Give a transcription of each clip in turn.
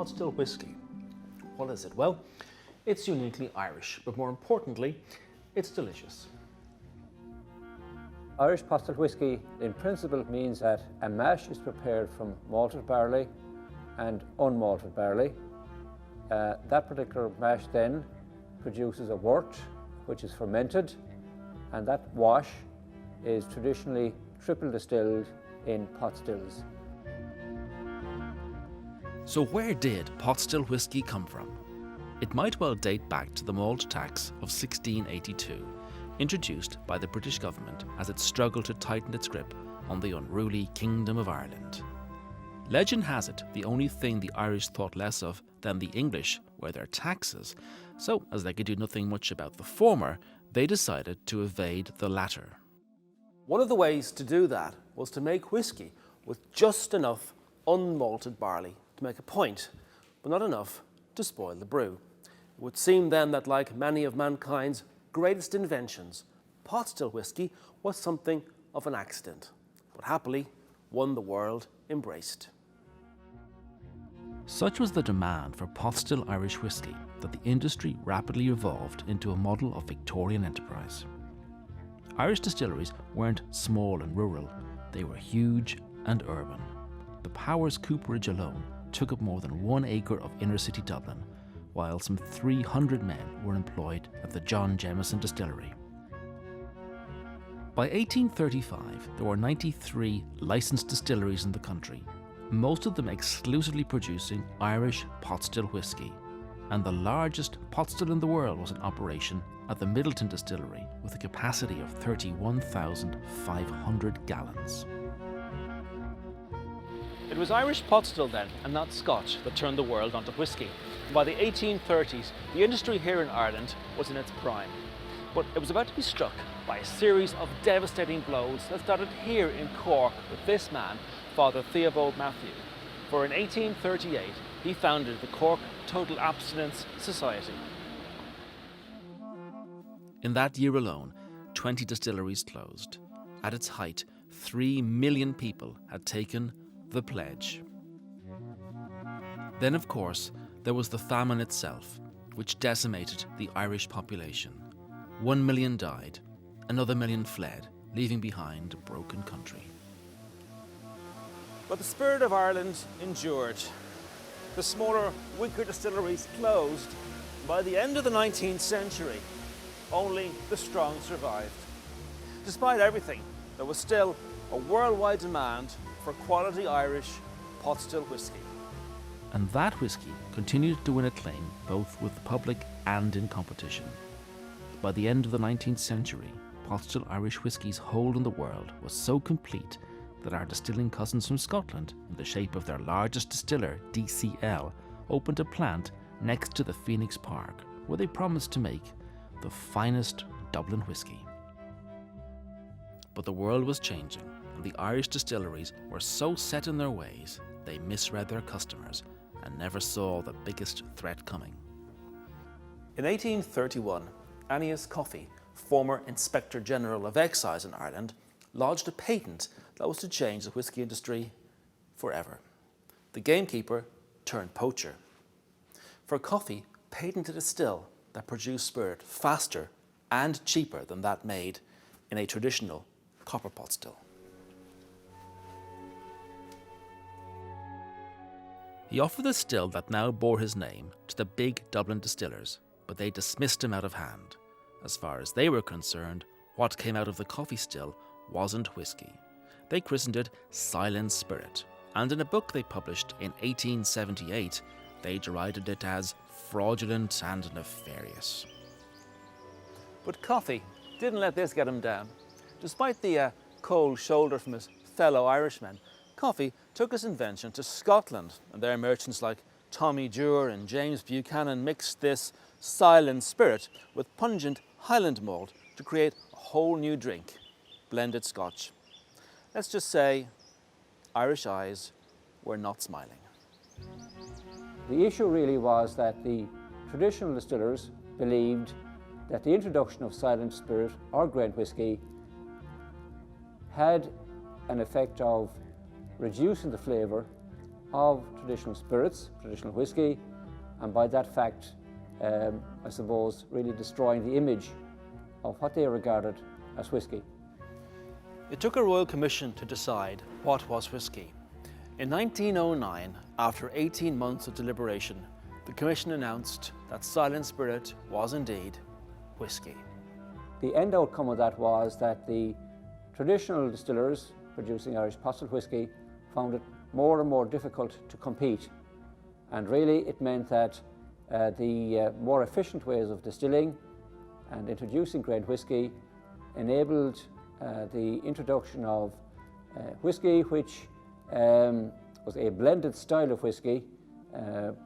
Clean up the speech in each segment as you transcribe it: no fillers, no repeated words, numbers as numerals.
pot still whisky. What is it? Well, it's uniquely Irish, but more importantly, it's delicious. Irish pot still whisky in principle means that a mash is prepared from malted barley and unmalted barley. That particular mash then produces a wort which is fermented, and that wash is traditionally triple distilled in pot stills. So where did pot still whisky come from? It might well date back to the malt tax of 1682, introduced by the British government as it struggled to tighten its grip on the unruly Kingdom of Ireland. Legend has it the only thing the Irish thought less of than the English were their taxes, so as they could do nothing much about the former, they decided to evade the latter. One of the ways to do that was to make whisky with just enough unmalted barley to make a point, but not enough to spoil the brew. It would seem then that, like many of mankind's greatest inventions, pot still whisky was something of an accident, but happily one the world embraced. Such was the demand for pot still Irish whisky that the industry rapidly evolved into a model of Victorian enterprise. Irish distilleries weren't small and rural, they were huge and urban. The Powers cooperage alone took up more than 1 acre of inner city Dublin, while some 300 men were employed at the John Jameson distillery. By 1835, there were 93 licensed distilleries in the country, most of them exclusively producing Irish pot still whisky, and the largest pot still in the world was in operation at the Midleton distillery with a capacity of 31,500 gallons. It was Irish pot still then, and not Scotch, that turned the world onto whisky. By the 1830s, the industry here in Ireland was in its prime. But it was about to be struck by a series of devastating blows that started here in Cork with this man, Father Theobald Matthew. For in 1838, he founded the Cork Total Abstinence Society. In that year alone, 20 distilleries closed. At its height, 3 million people had taken the pledge. Then, of course, there was the famine itself, which decimated the Irish population. 1 million died, another million fled, leaving behind a broken country. But the spirit of Ireland endured. The smaller, weaker distilleries closed. By the end of the 19th century, only the strong survived. Despite everything, there was still a worldwide demand for quality Irish pot still whisky. And that whisky continued to win acclaim both with the public and in competition. By the end of the 19th century, pot still Irish whisky's hold in the world was so complete that our distilling cousins from Scotland, in the shape of their largest distiller, DCL, opened a plant next to the Phoenix Park, where they promised to make the finest Dublin whisky. But the world was changing, and the Irish distilleries were so set in their ways, they misread their customers and never saw the biggest threat coming. In 1831, Annius Coffey, former Inspector General of Excise in Ireland, lodged a patent that was to change the whisky industry forever. The gamekeeper turned poacher. For Coffey patented a still that produced spirit faster and cheaper than that made in a traditional copper pot still. He offered the still that now bore his name to the big Dublin distillers, but they dismissed him out of hand. As far as they were concerned, what came out of the coffee still wasn't whisky. They christened it Silent Spirit, and in a book they published in 1878, they derided it as fraudulent and nefarious. But Coffey didn't let this get him down. Despite the cold shoulder from his fellow Irishmen, Coffey took his invention to Scotland, and their merchants like Tommy Dure and James Buchanan mixed this Silent Spirit with pungent Highland malt to create a whole new drink, blended Scotch. Let's just say Irish eyes were not smiling. The issue really was that the traditional distillers believed that the introduction of Silent Spirit or grain whisky had an effect of reducing the flavour of traditional spirits, traditional whisky, and by that fact, I suppose, really destroying the image of what they regarded as whisky. It took a royal commission to decide what was whisky. In 1909, after 18 months of deliberation, the commission announced that silent spirit was indeed whisky. The end outcome of that was that the traditional distillers producing Irish pot still whisky found it more and more difficult to compete. And really it meant that the more efficient ways of distilling and introducing grain whisky enabled the introduction of whisky which was a blended style of whisky,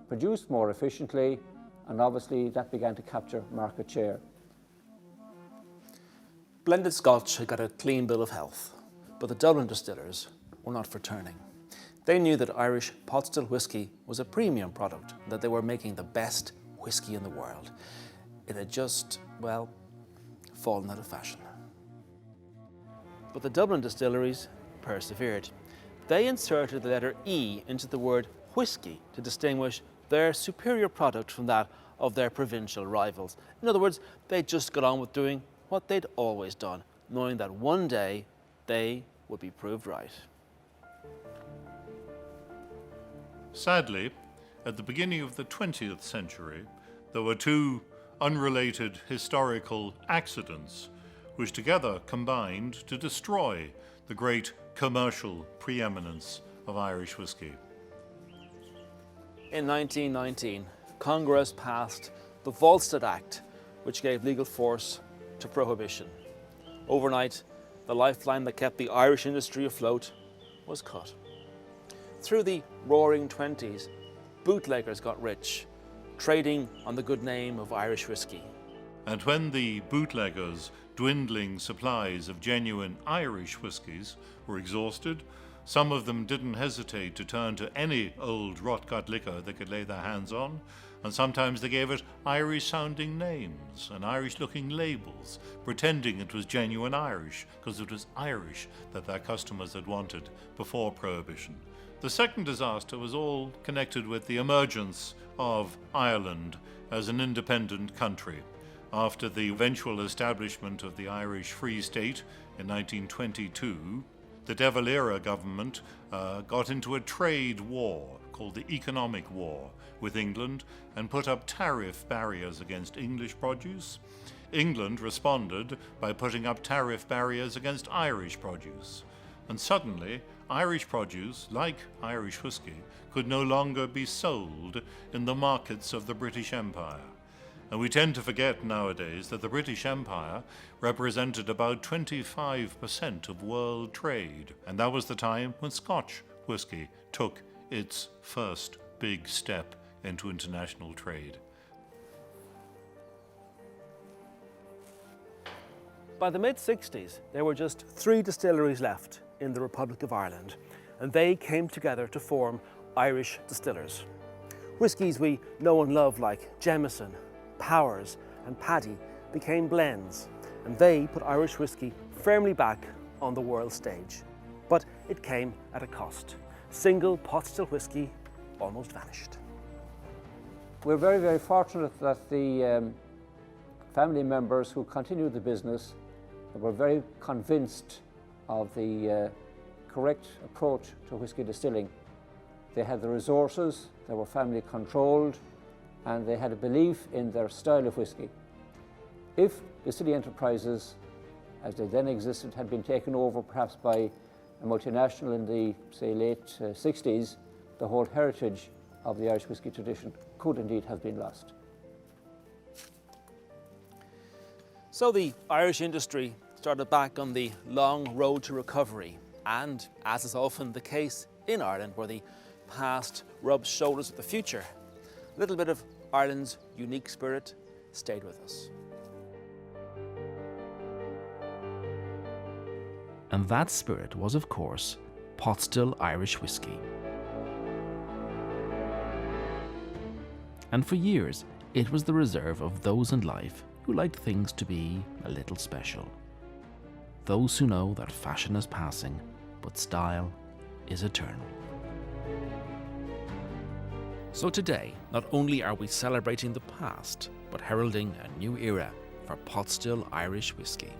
produced more efficiently, and obviously that began to capture market share. Blended Scotch had got a clean bill of health, but the Dublin distillers were not for turning. They knew that Irish pot still whisky was a premium product, that they were making the best whisky in the world. It had just, well, fallen out of fashion. But the Dublin distilleries persevered. They inserted the letter E into the word whisky to distinguish their superior product from that of their provincial rivals. In other words, they just got on with doing what they'd always done, knowing that one day they would be proved right. Sadly, at the beginning of the 20th century, there were two unrelated historical accidents which together combined to destroy the great commercial preeminence of Irish whisky. In 1919, Congress passed the Volstead Act, which gave legal force to Prohibition. Overnight, the lifeline that kept the Irish industry afloat was cut. Through the Roaring Twenties, bootleggers got rich, trading on the good name of Irish whisky. And when the bootleggers' dwindling supplies of genuine Irish whiskies were exhausted, some of them didn't hesitate to turn to any old rot-gut liquor they could lay their hands on, and sometimes they gave it Irish-sounding names and Irish-looking labels, pretending it was genuine Irish, because it was Irish that their customers had wanted before Prohibition. The second disaster was all connected with the emergence of Ireland as an independent country. After the eventual establishment of the Irish Free State in 1922, the De Valera government got into a trade war called the Economic War with England and put up tariff barriers against English produce. England responded by putting up tariff barriers against Irish produce. And suddenly, Irish produce, like Irish whisky, could no longer be sold in the markets of the British Empire. And we tend to forget nowadays that the British Empire represented about 25% of world trade. And that was the time when Scotch whisky took its first big step into international trade. By the mid-60s, there were just 3 distilleries left in the Republic of Ireland, and they came together to form Irish distillers. Whiskies we know and love like Jameson, Powers and Paddy became blends, and they put Irish whisky firmly back on the world stage. But it came at a cost. Single pot still whisky almost vanished. We're very, very fortunate that the family members who continued the business were very convinced of the correct approach to whisky distilling. They had the resources, they were family controlled, and they had a belief in their style of whisky. If distilling enterprises, as they then existed, had been taken over perhaps by a multinational in the, say, late 60s, the whole heritage of the Irish whisky tradition could indeed have been lost. So the Irish industry started back on the long road to recovery, and as is often the case in Ireland, where the past rubs shoulders with the future, a little bit of Ireland's unique spirit stayed with us. And that spirit was, of course, pot still Irish whisky. And for years, it was the reserve of those in life who liked things to be a little special. Those who know that fashion is passing, but style is eternal. So today, not only are we celebrating the past, but heralding a new era for pot still Irish whisky.